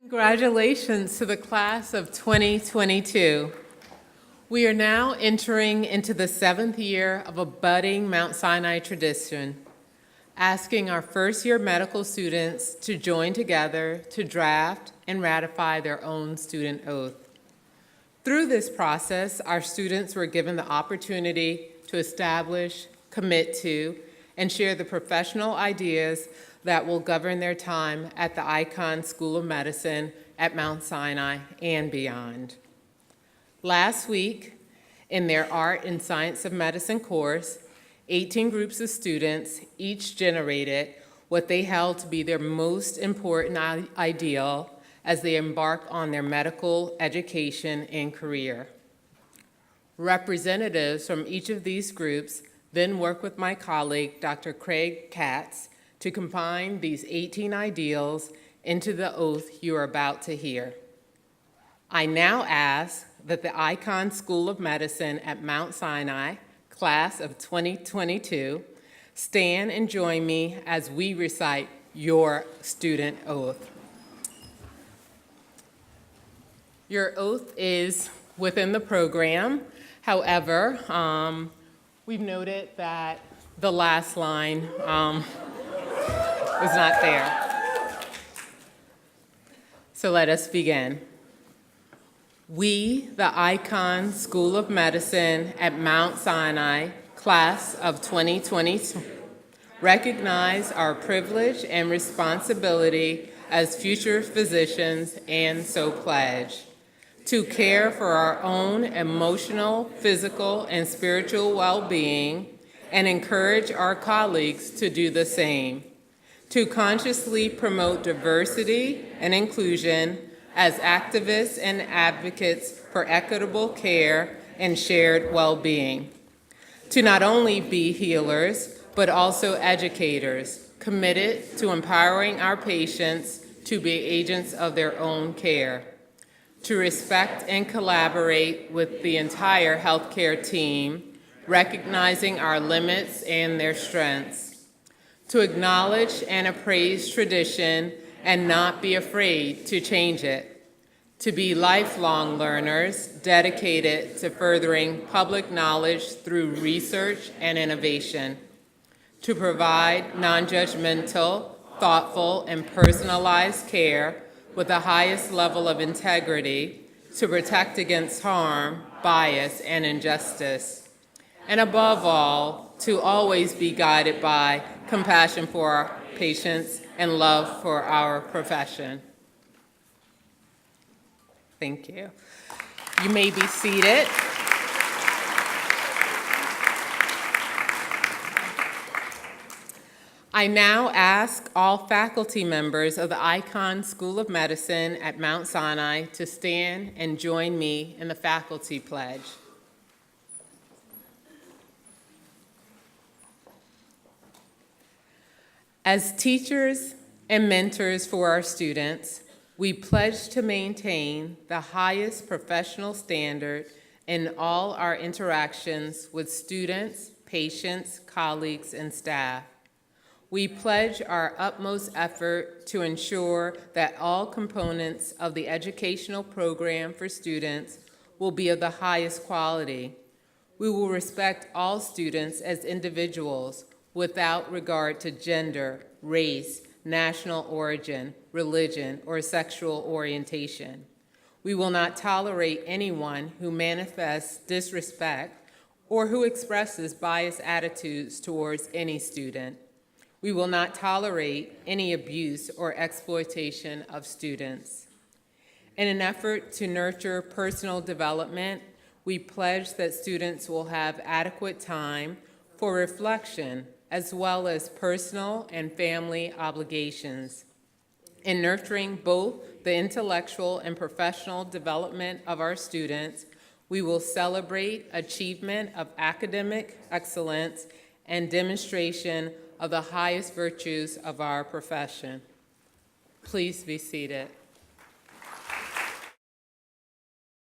Congratulations to the class of 2022. We are now entering into the 7th year of a budding Mount Sinai tradition, asking our first-year medical students to join together to draft and ratify their own student oath. Through this process, our students were given the opportunity to establish, commit to, and share the professional ideas that will govern their time at the Icahn School of Medicine at Mount Sinai and beyond. Last week, in their Art and Science of Medicine course, 18 groups of students each generated what they held to be their most important ideal as they embark on their medical education and career. Representatives from each of these groups then worked with my colleague, Dr. Craig Katz, to combine these 18 ideals into the oath you are about to hear. I now ask that the Icahn School of Medicine at Mount Sinai, class of 2022, stand and join me as we recite your student oath. Your oath is within the program. However, we've noted that the last line is not there. So let us begin. We, the Icahn School of Medicine at Mount Sinai, class of 2022, recognize our privilege and responsibility as future physicians and so pledge to care for our own emotional, physical, and spiritual well-being and encourage our colleagues to do the same, to consciously promote diversity and inclusion as activists and advocates for equitable care and shared well-being, to not only be healers, but also educators, committed to empowering our patients to be agents of their own care, to respect and collaborate with the entire healthcare team, recognizing our limits and their strengths, to acknowledge and appraise tradition and not be afraid to change it, to be lifelong learners dedicated to furthering public knowledge through research and innovation, to provide non-judgmental, thoughtful, and personalized care with the highest level of integrity, to protect against harm, bias, and injustice, and above all, to always be guided by compassion for our patients and love for our profession. Thank you. You may be seated. I now ask all faculty members of the Icahn School of Medicine at Mount Sinai to stand and join me in the faculty pledge. As teachers and mentors for our students, we pledge to maintain the highest professional standard in all our interactions with students, patients, colleagues, and staff. We pledge our utmost effort to ensure that all components of the educational program for students will be of the highest quality. We will respect all students as individuals without regard to gender, race, national origin, religion, or sexual orientation. We will not tolerate anyone who manifests disrespect or who expresses biased attitudes towards any student. We will not tolerate any abuse or exploitation of students. In an effort to nurture personal development, we pledge that students will have adequate time for reflection as well as personal and family obligations. In nurturing both the intellectual and professional development of our students, we will celebrate achievement of academic excellence and demonstration of the highest virtues of our profession. Please be seated.